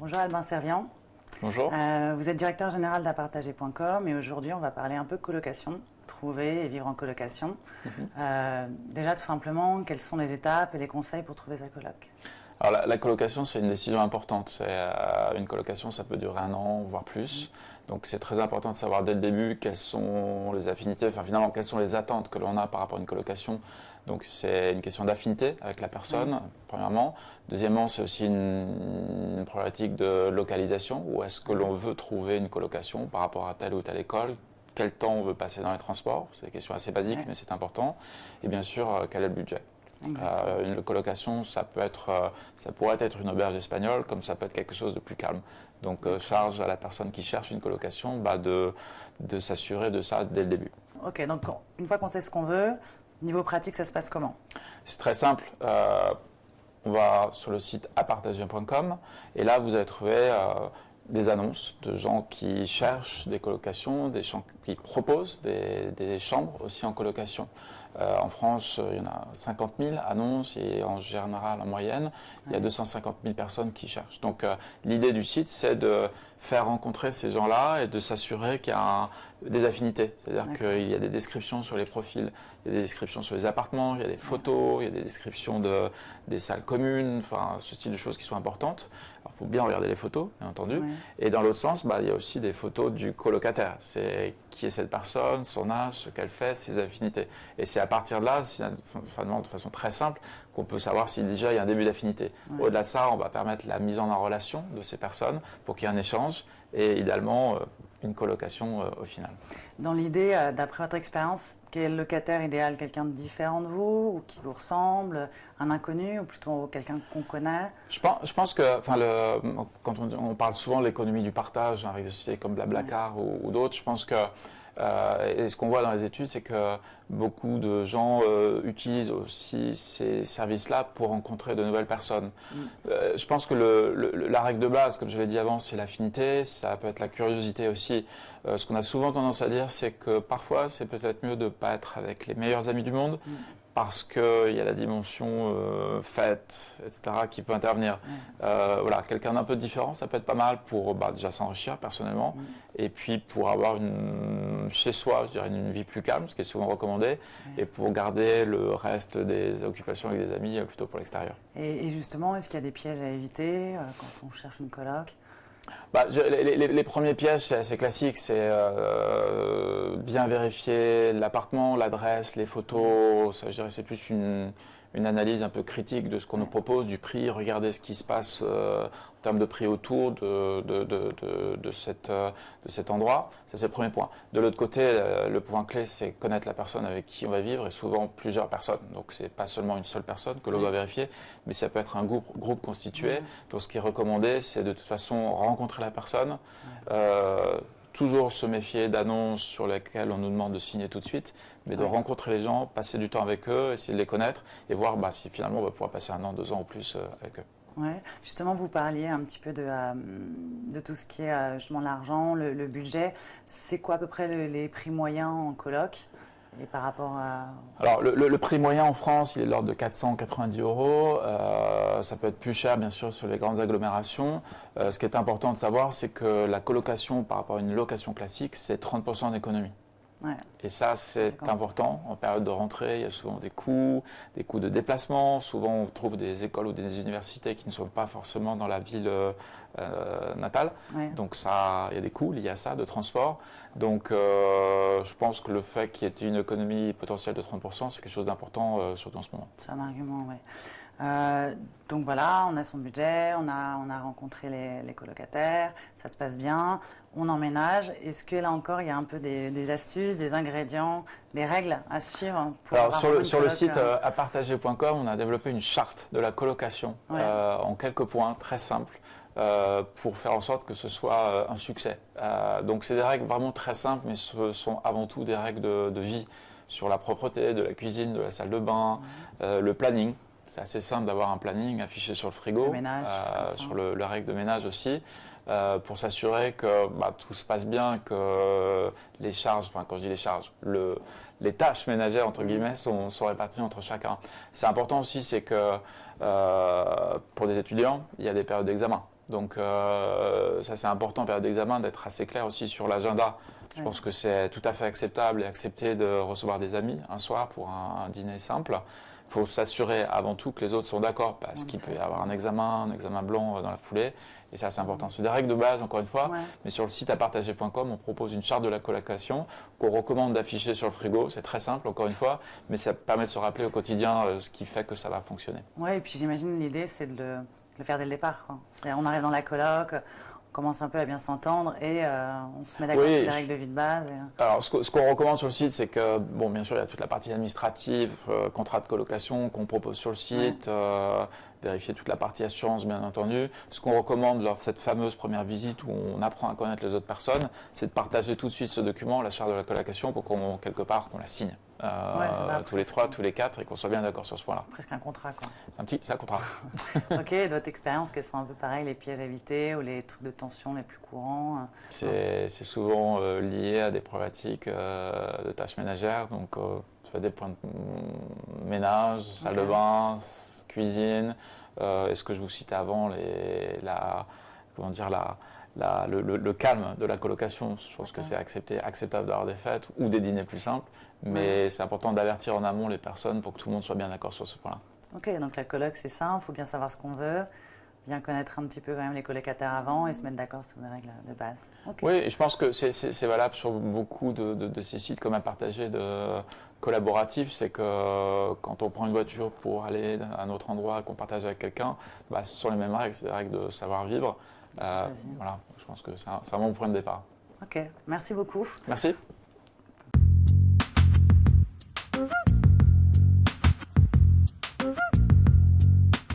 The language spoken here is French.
Bonjour Albin Servian. Bonjour. Vous êtes directeur général d'Apartager.com et aujourd'hui on va parler un peu colocation, trouver et vivre en colocation. Déjà tout simplement, quelles sont les étapes et les conseils pour trouver sa coloc? Alors la colocation, c'est une décision importante. Une colocation, ça peut durer 1 an, voire plus. Donc c'est très important de savoir dès le début quelles sont les affinités, enfin finalement quelles sont les attentes que l'on a par rapport à une colocation. Donc c'est une question d'affinité avec la personne, premièrement. Deuxièmement, c'est aussi une problématique de localisation. Où est-ce que l'on veut trouver une colocation par rapport à telle ou telle école? Quel temps on veut passer dans les transports? C'est des questions assez basiques, mais c'est important. Et bien sûr, quel est le budget? Une colocation, ça pourrait être une auberge espagnole, comme ça peut être quelque chose de plus calme. Donc, charge à la personne qui cherche une colocation de s'assurer de ça dès le début. Ok, donc une fois qu'on sait ce qu'on veut, niveau pratique, ça se passe comment? C'est très simple. On va sur le site apartager.com et là, vous allez trouver des annonces de gens qui cherchent des colocations, des gens qui proposent des chambres aussi en colocation. En France, il y en a 50 000 annonces et en général, en moyenne, il y a 250 000 personnes qui cherchent. Donc l'idée du site, c'est de faire rencontrer ces gens-là et de s'assurer qu'il y a des affinités. C'est-à-dire qu'il y a des descriptions sur les profils, il y a des descriptions sur les appartements, il y a des photos, il y a des descriptions des salles communes, enfin ce style de choses qui sont importantes. Alors il faut bien regarder les photos, bien entendu. Et dans l'autre sens, il y a aussi des photos du colocataire. C'est qui est cette personne, son âge, ce qu'elle fait, ses affinités. Et c'est à partir de là, de façon très simple, qu'on peut savoir si déjà il y a un début d'affinité. Au-delà de ça, on va permettre la mise en relation de ces personnes pour qu'il y ait un échange et idéalement une colocation au final. Dans l'idée, d'après votre expérience, quel est le locataire idéal? Quelqu'un de différent de vous ou qui vous ressemble? Un inconnu ou plutôt quelqu'un qu'on connaît? Je pense que quand on parle souvent de l'économie du partage avec des sociétés comme Blablacar ou d'autres, je pense que et ce qu'on voit dans les études, c'est que beaucoup de gens utilisent aussi ces services-là pour rencontrer de nouvelles personnes. Je pense que la règle de base, comme je l'ai dit avant, c'est l'affinité, ça peut être la curiosité aussi. Ce qu'on a souvent tendance à dire, c'est que parfois, c'est peut-être mieux de ne pas être avec les meilleurs amis du monde, parce qu'il y a la dimension fête, etc., qui peut intervenir. Voilà, quelqu'un d'un peu différent, ça peut être pas mal pour déjà s'enrichir personnellement, et puis pour avoir chez soi, je dirais, une vie plus calme, ce qui est souvent recommandé, et pour garder le reste des occupations avec des amis plutôt pour l'extérieur. Et justement, est-ce qu'il y a des pièges à éviter quand on cherche une coloc? Les premiers pièges, c'est assez classique, c'est bien vérifier l'appartement, l'adresse, les photos. Ça, je dirais, c'est plus une analyse un peu critique de ce qu'on nous propose, du prix, regarder ce qui se passe en termes de prix autour de cet endroit. Ça, c'est le premier point. De l'autre côté, le point clé, c'est connaître la personne avec qui on va vivre et souvent plusieurs personnes. Donc, c'est pas seulement une seule personne que l'on doit vérifier, mais ça peut être un groupe constitué. Donc, ce qui est recommandé, c'est de toute façon rencontrer la personne. Toujours se méfier d'annonces sur lesquelles on nous demande de signer tout de suite, mais de rencontrer les gens, passer du temps avec eux, essayer de les connaître et voir si finalement on va pouvoir passer 1 an, 2 ans ou plus avec eux. Ouais. Justement, vous parliez un petit peu de tout ce qui est justement l'argent, le budget. C'est quoi à peu près les prix moyens en coloc? Et par rapport à... Alors, le prix moyen en France, il est de l'ordre de 490 €. Ça peut être plus cher, bien sûr, sur les grandes agglomérations. Ce qui est important de savoir, c'est que la colocation par rapport à une location classique, c'est 30% d'économie. Et ça, c'est important. En période de rentrée, il y a souvent des coûts de déplacement. Souvent, on trouve des écoles ou des universités qui ne sont pas forcément dans la ville natale. Donc, il y a des coûts liés à ça, de transport. Donc, je pense que le fait qu'il y ait une économie potentielle de 30%, c'est quelque chose d'important, surtout en ce moment. C'est un argument, oui. Donc voilà, on a son budget, on a rencontré les colocataires, ça se passe bien, on emménage. Est-ce que là encore, il y a un peu des astuces, des ingrédients, des règles à suivre pour Alors sur le site apartager.com, on a développé une charte de la colocation en quelques points très simples pour faire en sorte que ce soit un succès. Donc c'est des règles vraiment très simples, mais ce sont avant tout des règles de vie sur la propreté de la cuisine, de la salle de bain, le planning. C'est assez simple d'avoir un planning affiché sur le frigo, le ménage, sur le règle de ménage aussi, pour s'assurer que tout se passe bien, que les charges, enfin quand je dis les charges, les tâches ménagères entre guillemets sont réparties entre chacun. C'est important aussi, c'est que pour des étudiants, il y a des périodes d'examen. Donc ça c'est important en période d'examen d'être assez clair aussi sur l'agenda. Je pense que c'est tout à fait acceptable et accepté de recevoir des amis un soir pour un dîner simple. Il faut s'assurer avant tout que les autres sont d'accord parce qu'il peut y avoir un examen blanc dans la foulée. Et ça, c'est important. C'est des règles de base, encore une fois. Mais sur le site apartager.com, on propose une charte de la colocation qu'on recommande d'afficher sur le frigo. C'est très simple, encore une fois. Mais ça permet de se rappeler au quotidien ce qui fait que ça va fonctionner. Ouais, et puis j'imagine l'idée, c'est de le faire dès le départ, quoi. C'est-à-dire, on arrive dans la coloc, on commence un peu à bien s'entendre et on se met d'accord sur les règles de vie de base. Alors, ce qu'on recommande sur le site, c'est que, bon, bien sûr, il y a toute la partie administrative, contrat de colocation qu'on propose sur le site, vérifier toute la partie assurance, bien entendu. Ce qu'on recommande lors de cette fameuse première visite où on apprend à connaître les autres personnes, c'est de partager tout de suite ce document, la charte de la colocation, pour qu'on, quelque part, qu'on la signe. Tous les 3, tous les 4, et qu'on soit bien d'accord sur ce point-là. Presque un contrat, quoi. C'est un contrat. Ok, d'autres expériences, quelles sont un peu pareilles, les pièges à éviter ou les trucs de tension les plus courants? C'est souvent lié à des problématiques de tâches ménagères, donc soit des points de ménage, salle de bain, cuisine, et ce que je vous citais avant, le calme de la colocation. Je pense que c'est acceptable d'avoir des fêtes ou des dîners plus simples, mais c'est important d'avertir en amont les personnes pour que tout le monde soit bien d'accord sur ce point-là. Ok, donc la coloc c'est simple, il faut bien savoir ce qu'on veut, bien connaître un petit peu quand même les colocataires avant et se mettre d'accord sur des règles de base. Okay. Oui, et je pense que c'est valable sur beaucoup de ces sites comme à partager de collaboratifs, c'est que quand on prend une voiture pour aller à un autre endroit qu'on partage avec quelqu'un, ce sont les mêmes règles, c'est des règles de savoir-vivre. Voilà, je pense que c'est un bon point de départ. Ok, merci beaucoup. Merci.